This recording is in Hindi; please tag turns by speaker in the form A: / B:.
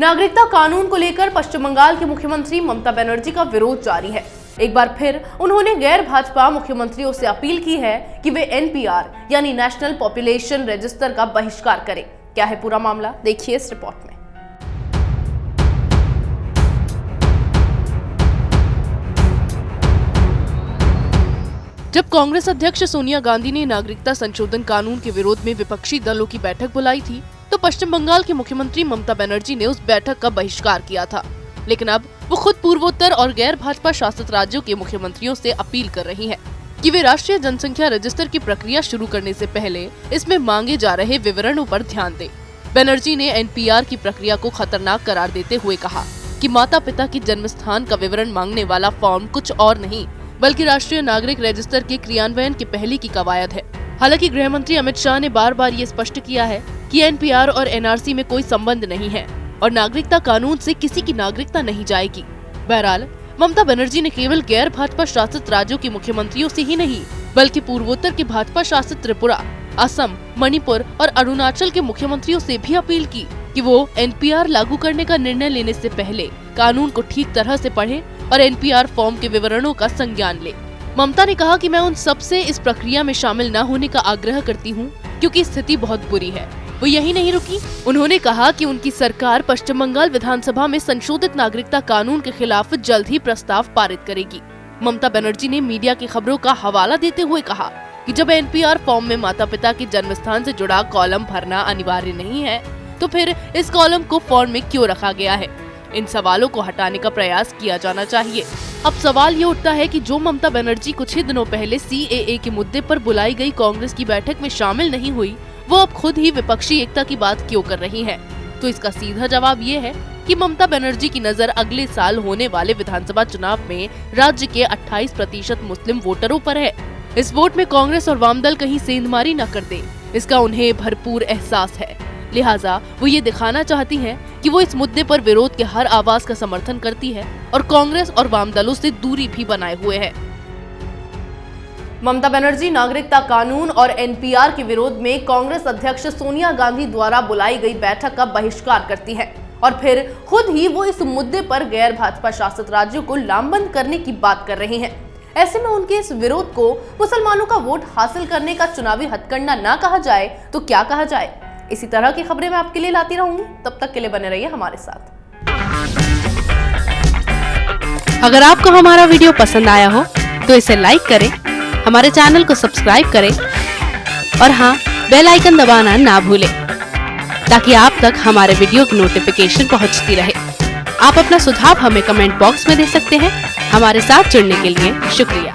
A: नागरिकता कानून को लेकर पश्चिम बंगाल की मुख्यमंत्री ममता बनर्जी का विरोध जारी है। एक बार फिर उन्होंने गैर भाजपा मुख्यमंत्रियों से अपील की है कि वे एनपीआर यानी नेशनल पॉपुलेशन रजिस्टर का बहिष्कार करें। क्या है पूरा मामला, देखिए इस रिपोर्ट में। जब कांग्रेस अध्यक्ष सोनिया गांधी ने नागरिकता संशोधन कानून के विरोध में विपक्षी दलों की बैठक बुलाई थी, तो पश्चिम बंगाल की मुख्यमंत्री ममता बनर्जी ने उस बैठक का बहिष्कार किया था। लेकिन अब वो खुद पूर्वोत्तर और गैर भाजपा शासित राज्यों के मुख्यमंत्रियों से अपील कर रही हैं कि वे राष्ट्रीय जनसंख्या रजिस्टर की प्रक्रिया शुरू करने से पहले इसमें मांगे जा रहे विवरणों पर ध्यान दें। बनर्जी ने एनपीआर की प्रक्रिया को खतरनाक करार देते हुए कहा कि माता पिता की जन्म स्थान का विवरण मांगने वाला फॉर्म कुछ और नहीं बल्कि राष्ट्रीय नागरिक रजिस्टर के क्रियान्वयन की पहली की कवायद है। हालांकि गृह मंत्री अमित शाह ने बार बार ये स्पष्ट किया है कि एनपीआर और एनआरसी में कोई संबंध नहीं है और नागरिकता कानून से किसी की नागरिकता नहीं जाएगी। बहरहाल ममता बनर्जी ने केवल गैर भाजपा शासित राज्यों के मुख्यमंत्रियों से ही नहीं बल्कि पूर्वोत्तर के भाजपा शासित त्रिपुरा, असम, मणिपुर और अरुणाचल के मुख्यमंत्रियों से भी अपील की कि वो एनपीआर लागू करने का निर्णय लेने से पहले कानून को ठीक तरह से पढ़ें और एनपीआर फॉर्म के विवरणों का संज्ञान ले। ममता ने कहा कि मैं उन सबसे इस प्रक्रिया में शामिल न होने का आग्रह करती हूं क्योंकि स्थिति बहुत बुरी है। वो यही नहीं रुकी, उन्होंने कहा कि उनकी सरकार पश्चिम बंगाल विधानसभा में संशोधित नागरिकता कानून के खिलाफ जल्द ही प्रस्ताव पारित करेगी। ममता बनर्जी ने मीडिया की खबरों का हवाला देते हुए कहा कि जब एनपीआर फॉर्म में माता पिता के जन्म स्थान से जुड़ा कॉलम भरना अनिवार्य नहीं है तो फिर इस कॉलम को फॉर्म में क्यों रखा गया है। इन सवालों को हटाने का प्रयास किया जाना चाहिए। अब सवाल ये उठता है कि जो ममता बनर्जी कुछ ही दिनों पहले सीएए के मुद्दे पर बुलाई गई कांग्रेस की बैठक में शामिल नहीं हुई, वो अब खुद ही विपक्षी एकता की बात क्यों कर रही है। तो इसका सीधा जवाब ये है कि ममता बनर्जी की नजर अगले साल होने वाले विधानसभा चुनाव में राज्य के 28% मुस्लिम वोटरों पर है। इस वोट में कांग्रेस और वामदल कहीं सेंधमारी न कर दे, इसका उन्हें भरपूर एहसास है। लिहाजा वो ये दिखाना चाहती हैं कि वो इस मुद्दे पर विरोध के हर आवाज का समर्थन करती है और कांग्रेस और वामदलों से दूरी भी बनाए हुए है। ममता बनर्जी नागरिकता कानून और एनपीआर के विरोध में कांग्रेस अध्यक्ष सोनिया गांधी द्वारा बुलाई गई बैठक का बहिष्कार करती हैं और फिर खुद ही वो इस मुद्दे पर गैर भाजपा शासित राज्यों को लामबंद करने की बात कर रही हैं। ऐसे में उनके इस विरोध को मुसलमानों का वोट हासिल करने का चुनावी हथकंडा ना कहा जाए तो क्या कहा जाए। इसी तरह की खबरें मैं आपके लिए लाती रहूंगी, तब तक के लिए बने रहिए हमारे साथ।
B: अगर आपको हमारा वीडियो पसंद आया हो तो इसे लाइक करें, हमारे चैनल को सब्सक्राइब करें और हाँ, बेल आइकन दबाना ना भूलें ताकि आप तक हमारे वीडियो की नोटिफिकेशन पहुंचती रहे। आप अपना सुझाव हमें कमेंट बॉक्स में दे सकते हैं। हमारे साथ जुड़ने के लिए शुक्रिया।